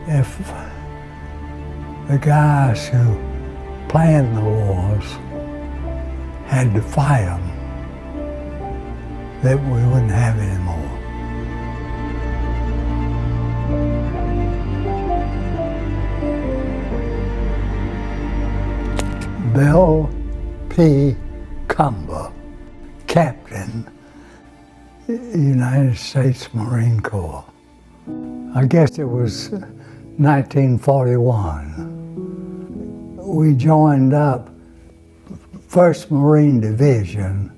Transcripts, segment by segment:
if the guys who planned the wars had to fight them, that we wouldn't have any more. Bill P. Cumbaa, Captain, United States Marine Corps. I guess it was 1941. We joined up 1st Marine Division,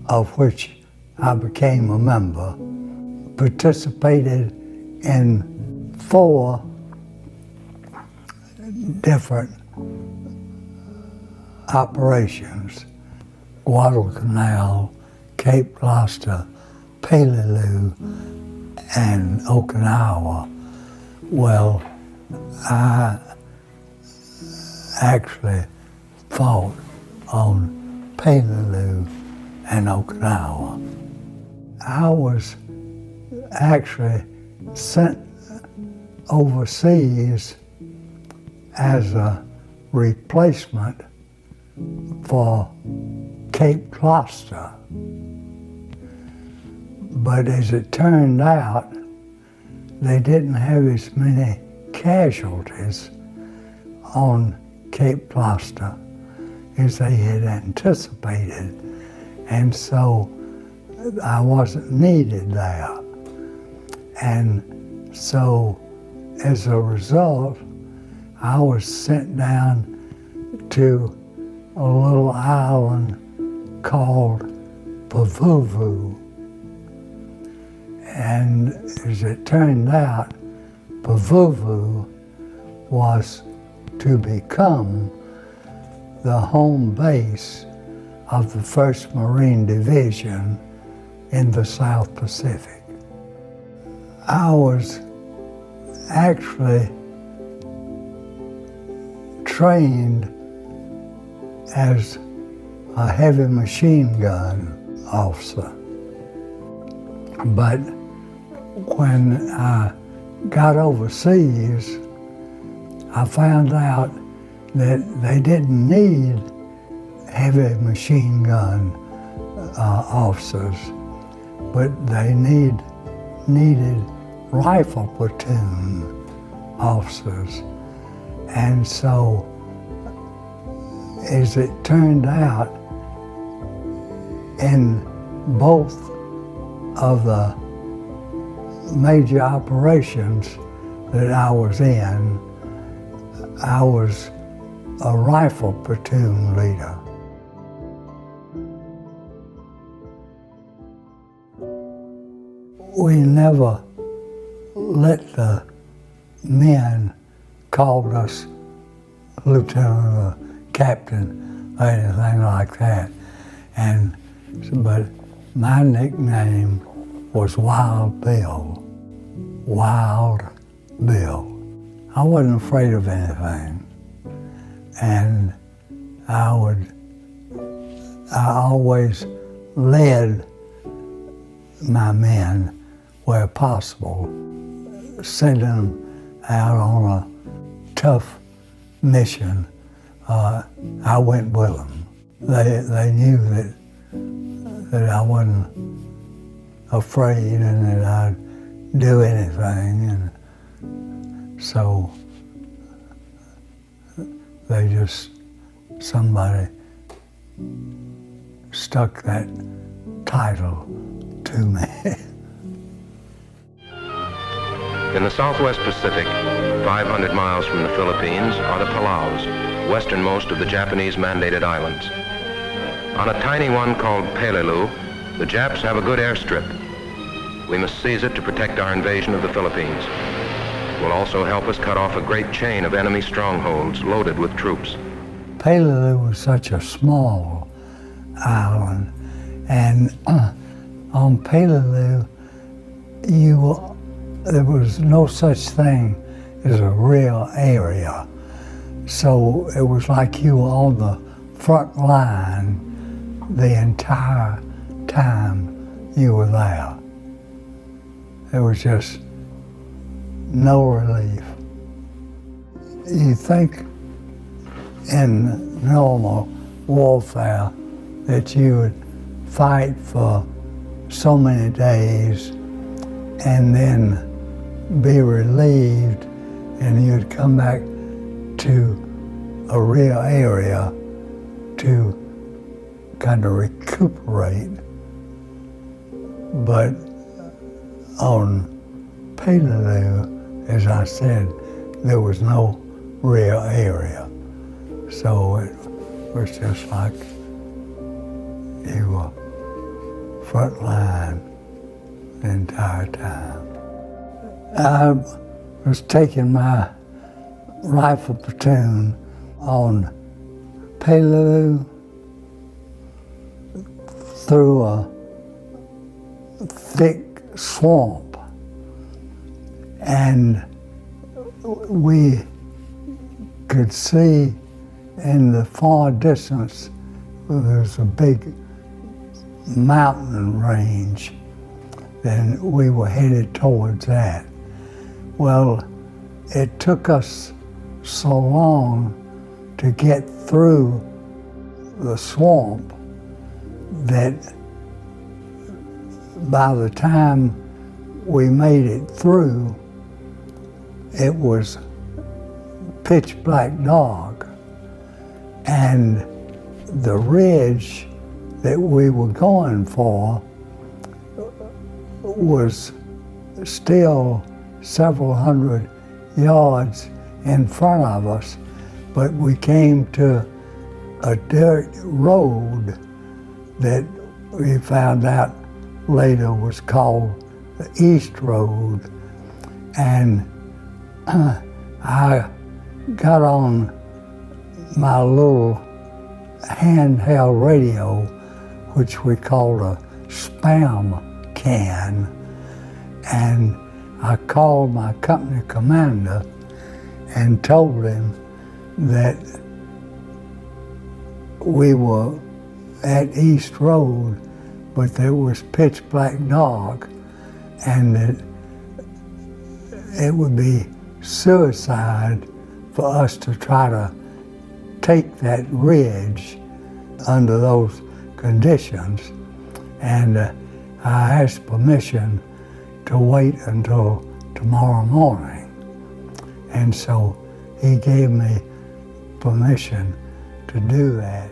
of which I became a member, participated in 4 different operations: Guadalcanal, Cape Gloucester, Peleliu, and Okinawa. Well, I actually fought on Peleliu and Okinawa. I was actually sent overseas as a replacement for Cape Gloucester. But as it turned out, they didn't have as many casualties on Cape Gloucester as they had anticipated. And so I wasn't needed there. And so as a result, I was sent down to a little island called Peleliu. And as it turned out, Peleliu was to become the home base of the 1st Marine Division in the South Pacific. I was actually trained as a heavy machine gun officer. But when I got overseas, I found out that they didn't need heavy machine gun officers, but they needed rifle platoon officers. And so, as it turned out, in both of the major operations that I was in, I was a rifle platoon leader. We never let the men call us lieutenant or captain or anything like that. But my nickname was Wild Bill. Wild Bill. I wasn't afraid of anything. And I always led my men where possible, sending them out on a tough mission. I went with them. They knew that I wasn't afraid and that I'd do anything, and so somebody stuck that title to me. In the Southwest Pacific, 500 miles from the Philippines, are the Palaus, westernmost of the Japanese-mandated islands. On a tiny one called Peleliu, the Japs have a good airstrip. We must seize it to protect our invasion of the Philippines. It will also help us cut off a great chain of enemy strongholds loaded with troops. Peleliu was such a small island, and on Peleliu, there was no such thing as a real area. So it was like you were on the front line the entire time you were there. It was just no relief. You think in normal warfare that you would fight for so many days and then be relieved and you'd come back to a real area to kind of recuperate. But on Peleliu, as I said, there was no real area. So it was just like you were front line the entire time. I was taking my rifle platoon on Peleliu through a thick swamp, and we could see in the far distance there's a big mountain range, and we were headed towards that. Well, it took us so long to get through the swamp that by the time we made it through, it was pitch black dark, and the ridge that we were going for was still several hundred yards in front of us, but we came to a dirt road that we found out later was called the East Road. And I got on my little handheld radio, which we called a spam can, and I called my company commander and told him that we were at East Road, but there was pitch black dark, and that it would be suicide for us to try to take that ridge under those conditions. And I asked permission to wait until tomorrow morning. And so he gave me permission to do that.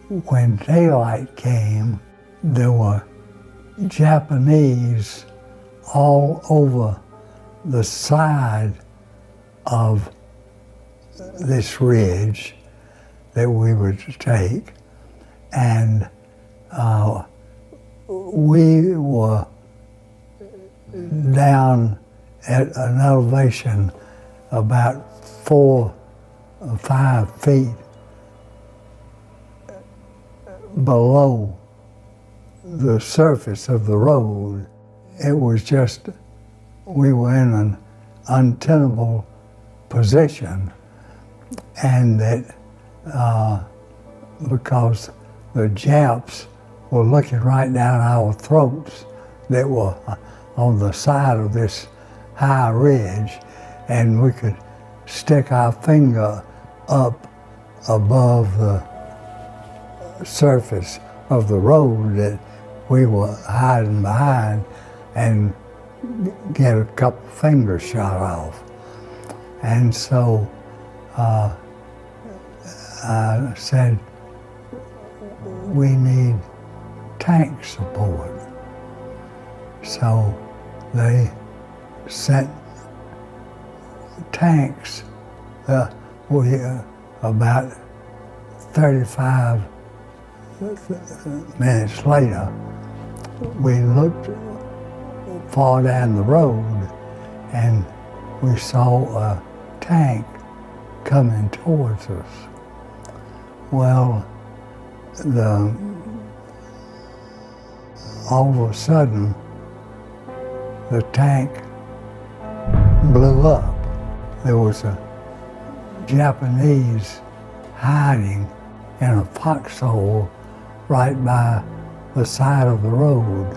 When daylight came, there were Japanese all over the side of this ridge that we were to take, and we were down at an elevation about 4 or 5 feet below the surface of the road. It was just, we were in an untenable position, and that because the Japs were looking right down our throats that were on the side of this high ridge, and we could stick our finger up above the surface of the road that we were hiding behind and get a couple fingers shot off. And so I said, we need tank support. So they sent tanks. About 35 minutes later, we looked far down the road and we saw a tank coming towards us. Well, all of a sudden, the tank blew up. There was a Japanese hiding in a foxhole right by the side of the road.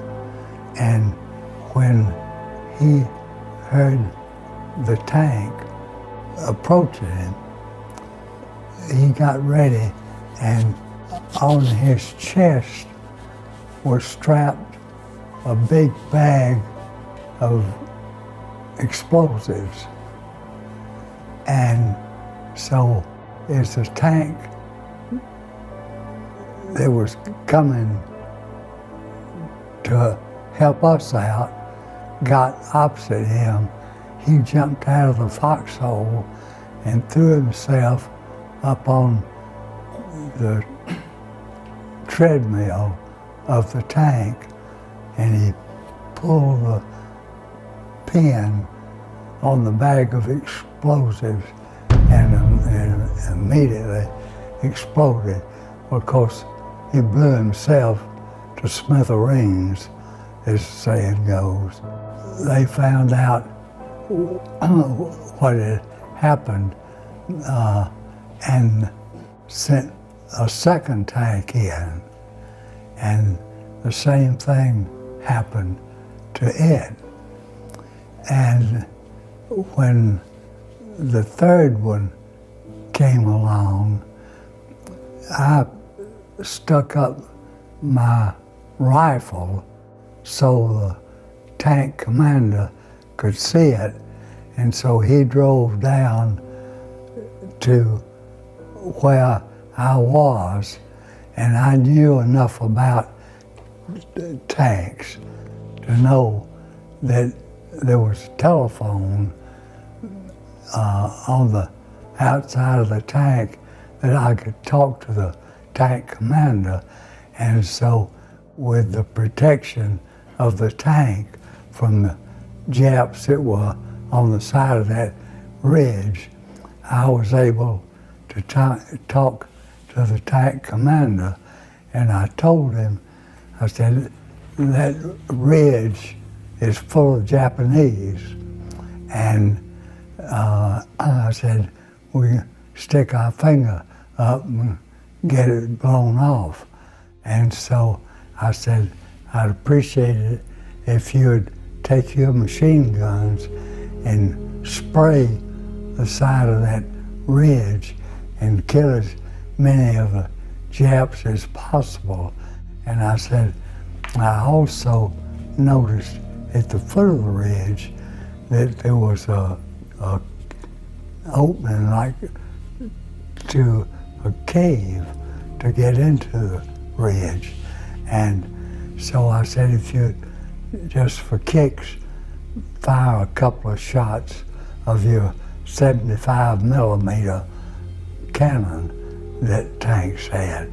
And when he heard the tank approaching him. He got ready, and on his chest was strapped a big bag of explosives. And so as the tank that was coming to help us out got opposite him, he jumped out of the foxhole and threw himself up on the treadmill of the tank, and he pulled the pin on the bag of explosives and immediately exploded. Of course, he blew himself to smithereens, as the saying goes. They found out what had happened and sent a second tank in, and the same thing happened to it. And when the third one came along, I stuck up my rifle so the tank commander could see it, and so he drove down to where I was, and I knew enough about tanks to know that there was a telephone on the outside of the tank that I could talk to the tank commander. And so with the protection of the tank from the Japs that were on the side of that ridge, I was able to talk to the tank commander, and I told him, I said, that ridge is full of Japanese, and I said, we stick our finger up and get it blown off. And so I said, I'd appreciate it if you'd take your machine guns and spray the side of that ridge and kill as many of the Japs as possible. And I said, I also noticed at the foot of the ridge that there was a opening like to a cave to get into the ridge. And so I said, if you just for kicks fire a couple of shots of your 75 millimeter cannon that tanks had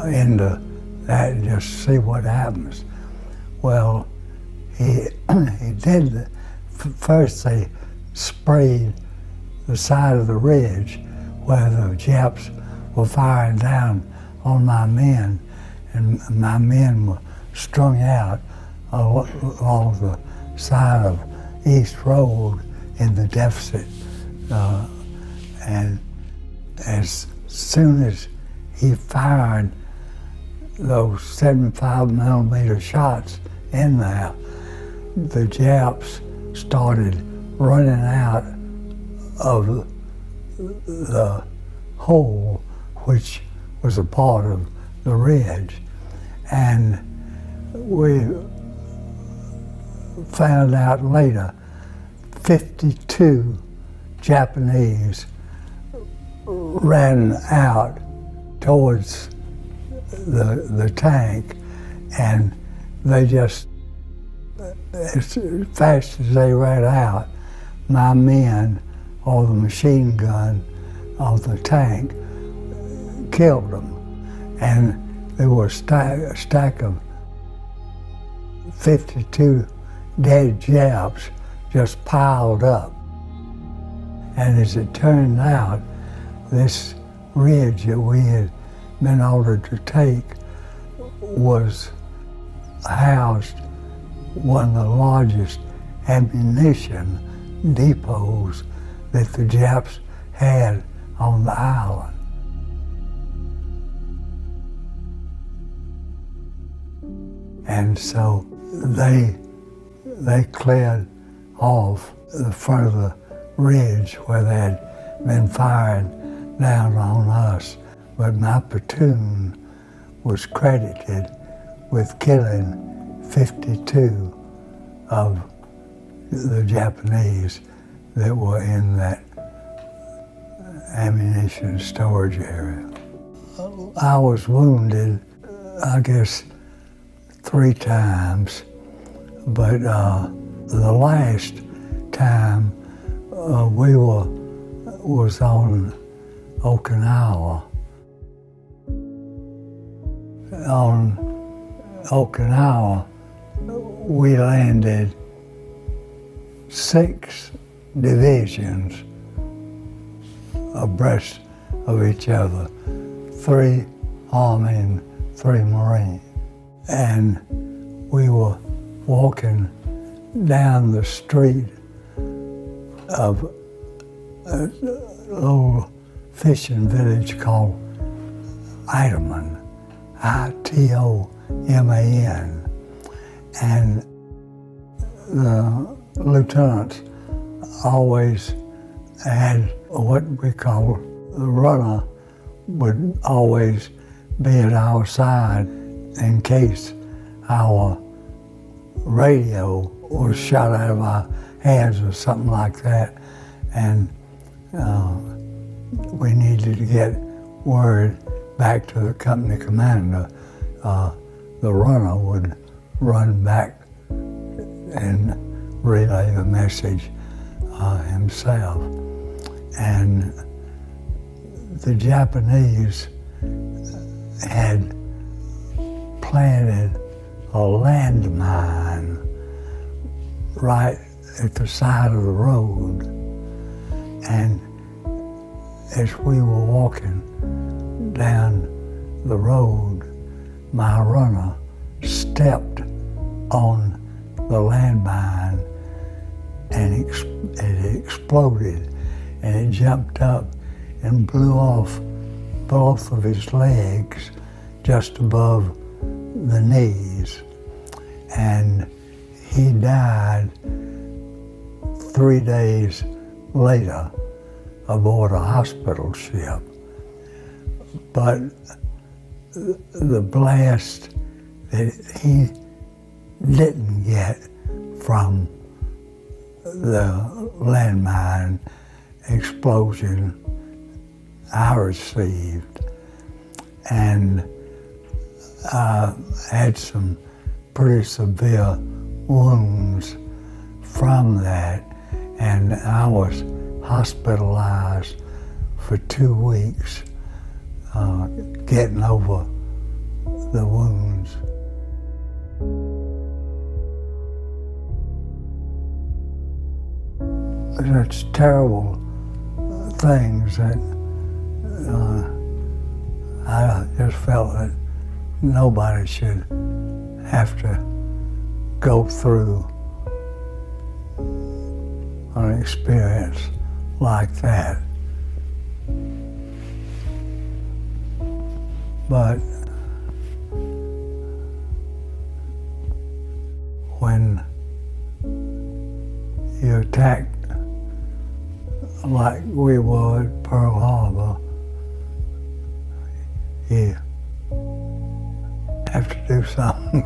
into that and just see what happens. Well, he did. First they sprayed the side of the ridge where the Japs were firing down on my men, and my men were strung out along the side of East Road in the deficit. And as soon as he fired those 75 millimeter shots in there, the Japs started running out of the hole, which was a part of the ridge. And we found out later 52 Japanese ran out towards the tank, and they just, as fast as they ran out, my men, or the machine gun of the tank, killed them. And there was a stack of 52 dead Japs just piled up. And as it turned out, this ridge that we had been ordered to take was housed one of the largest ammunition depots that the Japs had on the island. And so they cleared off the front of the ridge where they had been firing down on us. But my platoon was credited with killing 52 of the Japanese that were in that ammunition storage area. I was wounded, I guess, 3 times, but the last time we was on Okinawa. On Okinawa, we landed 6 divisions abreast of each other, 3 Army and 3 Marine. And we were walking down the street of a little fishing village called Itoman, I-T-O-M-A-N. And the lieutenants always had what we call the runner would always be at our side in case our radio was shot out of our hands or something like that, and we needed to get word back to the company commander. The runner would run back and relay the message himself. And the Japanese had planted a landmine right at the side of the road. And as we were walking down the road, my runner stepped on the landmine and it exploded, and it jumped up and blew off both of his legs just above the knees. And he died 3 days later aboard a hospital ship. But the blast that he didn't get from the landmine explosion I received, and I had some pretty severe wounds from that, and I was hospitalized for 2 weeks getting over the wounds. It's terrible things that I just felt that nobody should have to go through an experience like that. But when you're attacked like we were at Pearl Harbor, you have to do something.